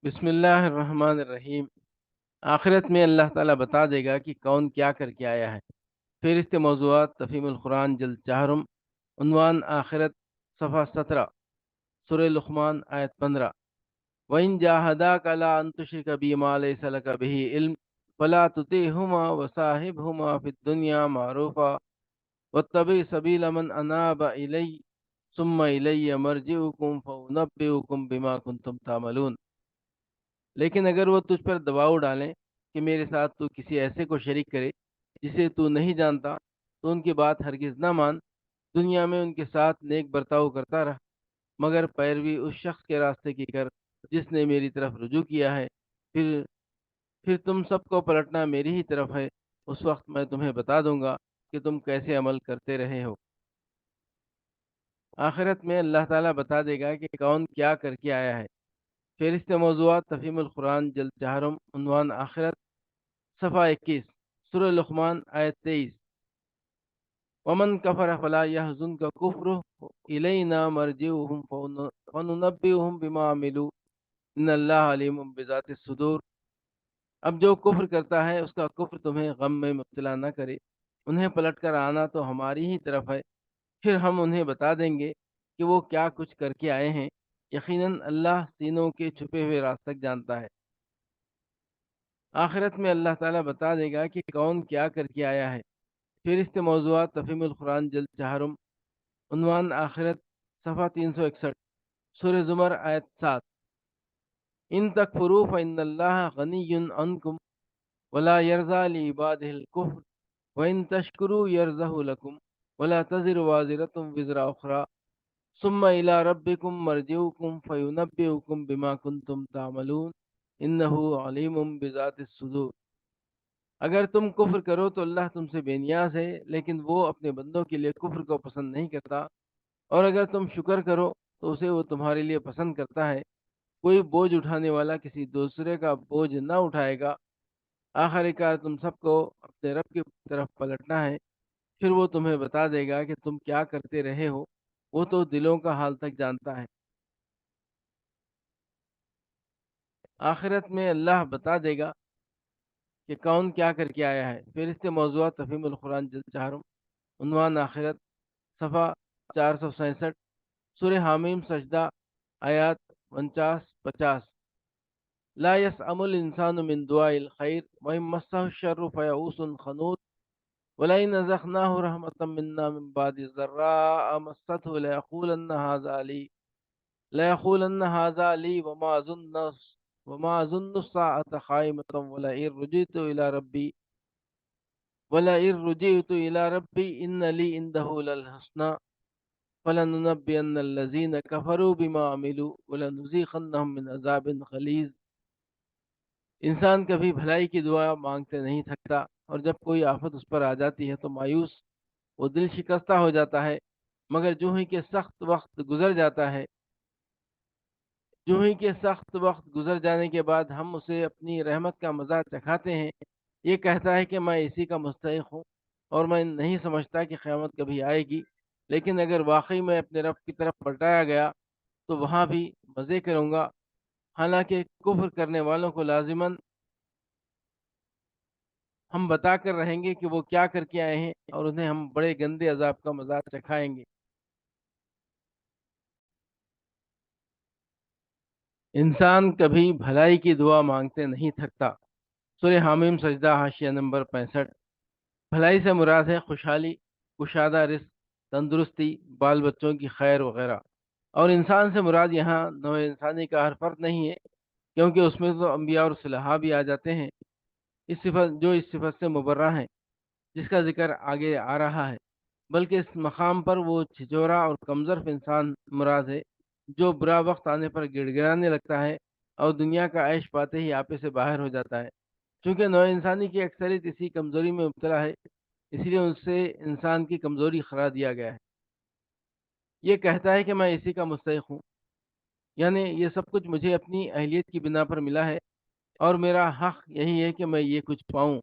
بسم اللہ الرحمن الرحیم۔ آخرت میں اللہ تعالیٰ بتا دے گا کہ کون کیا کر کے آیا ہے۔ فہرست موضوعات تفہیم القرآن جلد چہارم، عنوان آخرت، صفحہ 17، سورہ لقمان آیت 15۔ وَإِن جَاهَدَاكَ عَلَىٰ أَن تُشْرِكَ بِي مَا لَيْسَ لَكَ بِهِ عِلْمٌ فَلَا تُطِعْهُمَا وَصَاحِبْهُمَا فِي الدُّنْيَا مَعْرُوفًا وَاتَّبِعْ سَبِيلَ مَنْ أَنَابَ إِلَيَّ ثُمَّ إِلَيَّ مَرْجِعُكُمْ فَأُنَبِّئُكُم بِمَا كُنتُمْ تَعْمَلُونَ۔ لیکن اگر وہ تجھ پر دباؤ ڈالیں کہ میرے ساتھ تو کسی ایسے کو شریک کرے جسے تو نہیں جانتا، تو ان کی بات ہرگز نہ مان۔ دنیا میں ان کے ساتھ نیک برتاؤ کرتا رہ، مگر پیروی اس شخص کے راستے کی کر جس نے میری طرف رجوع کیا ہے۔ پھر پھر تم سب کو پلٹنا میری ہی طرف ہے۔ اس وقت میں تمہیں بتا دوں گا کہ تم کیسے عمل کرتے رہے ہو۔ آخرت میں اللہ تعالیٰ بتا دے گا کہ کون کیا کر کے آیا ہے۔ فہرست موضوعات تفہیم القرآن جلد چہارم، عنوان آخرت، صفحہ 21، سورہ لقمان آیت 23۔ ومن کفر فلا يحزنك كفره الینا مرجعهم فننبئهم بما عملوا ان اللہ علیم بذات الصدور۔ اب جو کفر کرتا ہے اس کا کفر تمہیں غم میں مبتلا نہ کرے، انہیں پلٹ کر آنا تو ہماری ہی طرف ہے، پھر ہم انہیں بتا دیں گے کہ وہ کیا کچھ کر کے آئے ہیں۔ یقیناً اللہ سینوں کے چھپے ہوئے راز تک جانتا ہے۔ آخرت میں اللہ تعالیٰ بتا دے گا کہ کون کیا کر کے آیا ہے۔ فہرست موضوعات تفہیم القرآن جلد چہارم، عنوان آخرت، صفحہ 361، سورہ زمر آیت 7۔ ان تکفروا فإن اللہ غنی عنکم ولا یرضى لعباده الكفر وإن تشکروا یرضه لکم ولا تزر وازرة وزر أخرى ثم إلى ربكم مرجعكم فينبئكم بما كنتم تعملون إنه عليم بذات الصدور۔ اگر تم کفر کرو تو اللہ تم سے بے نیاز ہے، لیکن وہ اپنے بندوں کے لیے کفر کو پسند نہیں کرتا، اور اگر تم شکر کرو تو اسے وہ تمہارے لیے پسند کرتا ہے۔ کوئی بوجھ اٹھانے والا کسی دوسرے کا بوجھ نہ اٹھائے گا۔ آخر کار تم سب کو اپنے رب کی طرف پلٹنا ہے، پھر وہ تمہیں بتا دے گا کہ تم کیا کرتے رہے ہو۔ وہ تو دلوں کا حال تک جانتا ہے۔ آخرت میں اللہ بتا دے گا کہ کون کیا کر کے آیا ہے۔ فہرست موضوعات تفہیم القرآن جلد چہارم، عنوان آخرت، صفحہ 467، سورہ حامیم سجدہ آیات 49-50۔ لا يسأم الإنسان من دعاء الخير وإن مسه الشر فيئوس قنوط ولئن أذقناه رحمة منا من بعد ضراء مسته ليقولن هذا لي وما أظن الساعة قائمة ولئن رجعت إلى ربي إن لي عنده للحسنى فلننبئن الذين كفروا بما عملوا ولنذيقنهم من عذاب غلیظ۔ انسان کبھی بھلائی کی دعا مانگتے نہیں تھکتا، اور جب کوئی آفت اس پر آ جاتی ہے تو مایوس وہ دل شکستہ ہو جاتا ہے، مگر جو ہی کہ سخت وقت گزر جانے کے بعد ہم اسے اپنی رحمت کا مزہ چکھاتے ہیں، یہ کہتا ہے کہ میں اسی کا مستحق ہوں اور میں نہیں سمجھتا کہ قیامت کبھی آئے گی۔ لیکن اگر واقعی میں اپنے رب کی طرف پلٹایا گیا تو وہاں بھی مزے کروں گا۔ حالانکہ کفر کرنے والوں کو لازماً ہم بتا کر رہیں گے کہ وہ کیا کر کے آئے ہیں، اور انہیں ہم بڑے گندے عذاب کا مزہ چکھائیں گے۔ انسان کبھی بھلائی کی دعا مانگتے نہیں تھکتا۔ سورہ حامیم سجدہ حاشیہ نمبر 65۔ بھلائی سے مراد ہے خوشحالی، کشادہ رزق، تندرستی، بال بچوں کی خیر وغیرہ۔ اور انسان سے مراد یہاں نوع انسانی کا ہر فرد نہیں ہے، کیونکہ اس میں تو انبیاء اور صلحاء بھی آ جاتے ہیں، اس صفت سے مبرہ ہیں جس کا ذکر آگے آ رہا ہے، بلکہ اس مقام پر وہ چھچورا اور کمزرف انسان مراد ہے جو برا وقت آنے پر گڑ گڑانے لگتا ہے اور دنیا کا عیش پاتے ہی آپے سے باہر ہو جاتا ہے۔ چونکہ نوع انسانی کی اکثریت اسی کمزوری میں مبتلا ہے، اس لیے ان سے انسان کی کمزوری قرار دیا گیا ہے۔ یہ کہتا ہے کہ میں اسی کا مستحق ہوں، یعنی یہ سب کچھ مجھے اپنی اہلیت کی بنا پر ملا ہے، اور میرا حق یہی ہے کہ میں یہ کچھ پاؤں۔